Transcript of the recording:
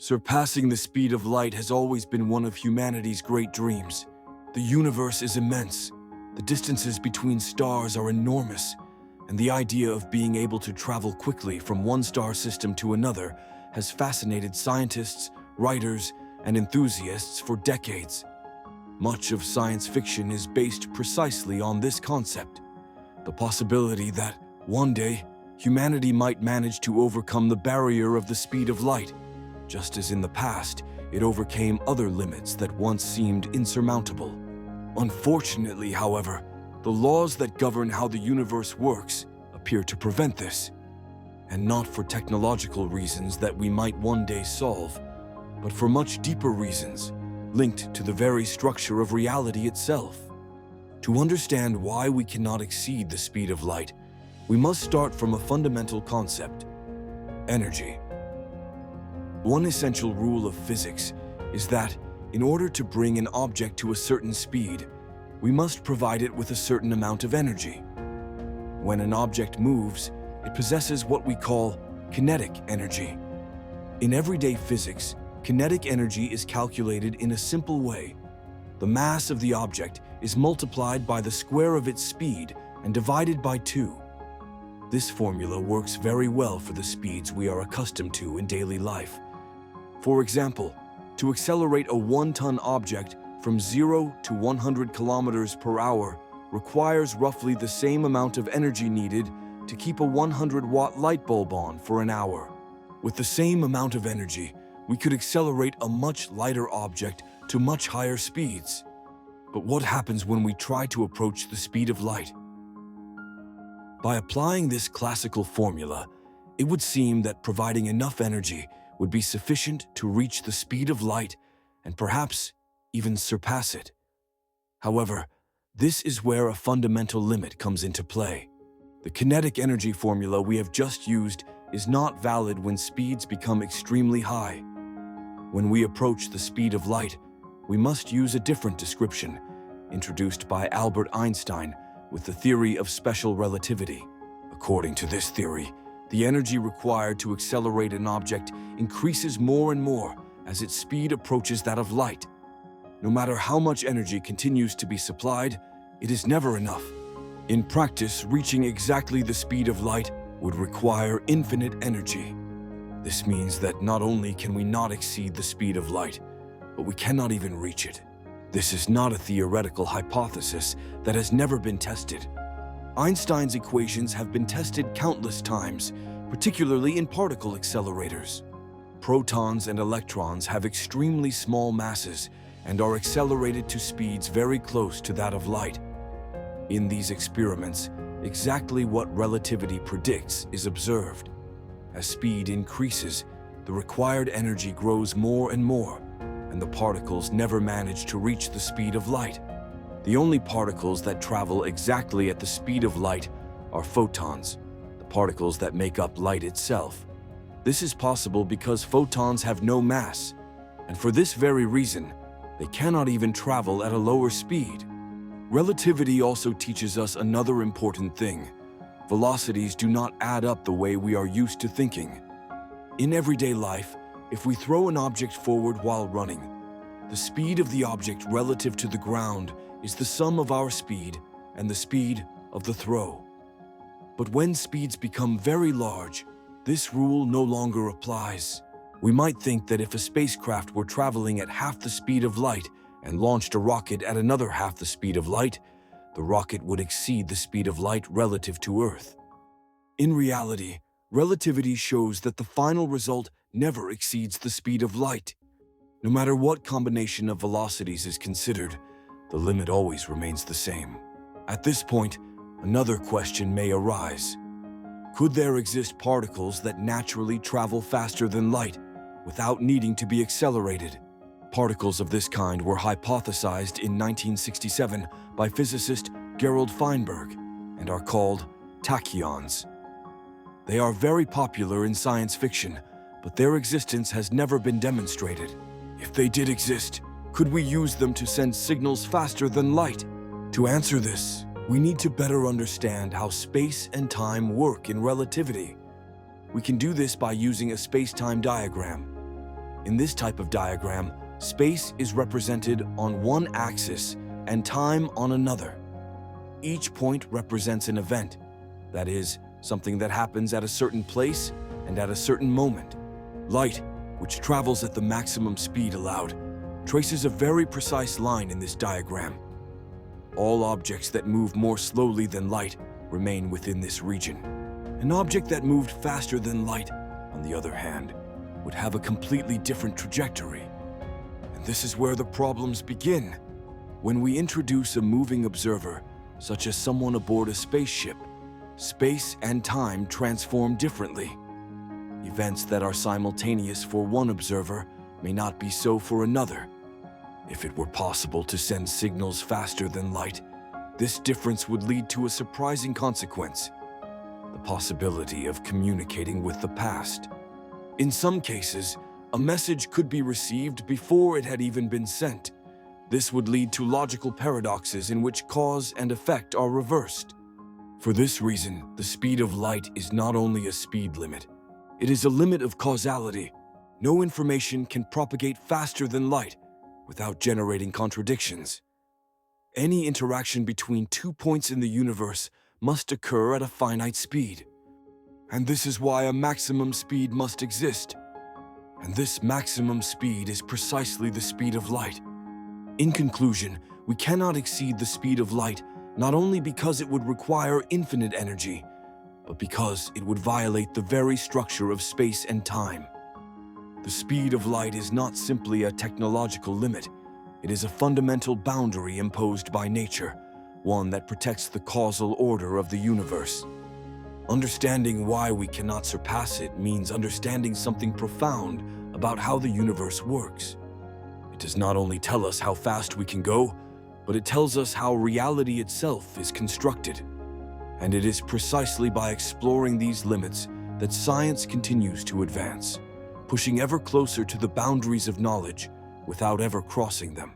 Surpassing the speed of light has always been one of humanity's great dreams. The universe is immense, the distances between stars are enormous, and the idea of being able to travel quickly from one star system to another has fascinated scientists, writers, and enthusiasts for decades. Much of science fiction is based precisely on this concept, the possibility that, one day, humanity might manage to overcome the barrier of the speed of light. Just as in the past, it overcame other limits that once seemed insurmountable. Unfortunately, however, the laws that govern how the universe works appear to prevent this, and not for technological reasons that we might one day solve, but for much deeper reasons, linked to the very structure of reality itself. To understand why we cannot exceed the speed of light, we must start from a fundamental concept: energy. One essential rule of physics is that, in order to bring an object to a certain speed, we must provide it with a certain amount of energy. When an object moves, it possesses what we call kinetic energy. In everyday physics, kinetic energy is calculated in a simple way. The mass of the object is multiplied by the square of its speed and divided by 2. This formula works very well for the speeds we are accustomed to in daily life. For example, to accelerate a 1-ton object from 0 to 100 kilometers per hour requires roughly the same amount of energy needed to keep a 100-watt light bulb on for an hour. With the same amount of energy, we could accelerate a much lighter object to much higher speeds. But what happens when we try to approach the speed of light? By applying this classical formula, it would seem that providing enough energy would be sufficient to reach the speed of light and perhaps even surpass it. However, this is where a fundamental limit comes into play. The kinetic energy formula we have just used is not valid when speeds become extremely high. When we approach the speed of light, we must use a different description, introduced by Albert Einstein with the theory of special relativity. According to this theory, the energy required to accelerate an object increases more and more as its speed approaches that of light. No matter how much energy continues to be supplied, it is never enough. In practice, reaching exactly the speed of light would require infinite energy. This means that not only can we not exceed the speed of light, but we cannot even reach it. This is not a theoretical hypothesis that has never been tested. Einstein's equations have been tested countless times, particularly in particle accelerators. Protons and electrons have extremely small masses and are accelerated to speeds very close to that of light. In these experiments, exactly what relativity predicts is observed. As speed increases, the required energy grows more and more, and the particles never manage to reach the speed of light. The only particles that travel exactly at the speed of light are photons, the particles that make up light itself. This is possible because photons have no mass, and for this very reason, they cannot even travel at a lower speed. Relativity also teaches us another important thing. Velocities do not add up the way we are used to thinking. In everyday life, if we throw an object forward while running, the speed of the object relative to the ground is the sum of our speed and the speed of the throw. But when speeds become very large, this rule no longer applies. We might think that if a spacecraft were traveling at half the speed of light and launched a rocket at another half the speed of light, the rocket would exceed the speed of light relative to Earth. In reality, relativity shows that the final result never exceeds the speed of light. No matter what combination of velocities is considered, the limit always remains the same. At this point, another question may arise. Could there exist particles that naturally travel faster than light without needing to be accelerated? Particles of this kind were hypothesized in 1967 by physicist Gerald Feinberg and are called tachyons. They are very popular in science fiction, but their existence has never been demonstrated. If they did exist, could we use them to send signals faster than light? To answer this, we need to better understand how space and time work in relativity. We can do this by using a spacetime diagram. In this type of diagram, space is represented on one axis and time on another. Each point represents an event, that is, something that happens at a certain place and at a certain moment. Light, which travels at the maximum speed allowed, traces a very precise line in this diagram. All objects that move more slowly than light remain within this region. An object that moved faster than light, on the other hand, would have a completely different trajectory. And this is where the problems begin. When we introduce a moving observer, such as someone aboard a spaceship, space and time transform differently. Events that are simultaneous for one observer may not be so for another. If it were possible to send signals faster than light, this difference would lead to a surprising consequence: the possibility of communicating with the past. In some cases, a message could be received before it had even been sent. This would lead to logical paradoxes in which cause and effect are reversed. For this reason, the speed of light is not only a speed limit, it is a limit of causality. No information can propagate faster than light without generating contradictions. Any interaction between 2 points in the universe must occur at a finite speed. And this is why a maximum speed must exist. And this maximum speed is precisely the speed of light. In conclusion, we cannot exceed the speed of light, not only because it would require infinite energy, but because it would violate the very structure of space and time. The speed of light is not simply a technological limit. It is a fundamental boundary imposed by nature, one that protects the causal order of the universe. Understanding why we cannot surpass it means understanding something profound about how the universe works. It does not only tell us how fast we can go, but it tells us how reality itself is constructed. And it is precisely by exploring these limits that science continues to advance, pushing ever closer to the boundaries of knowledge without ever crossing them.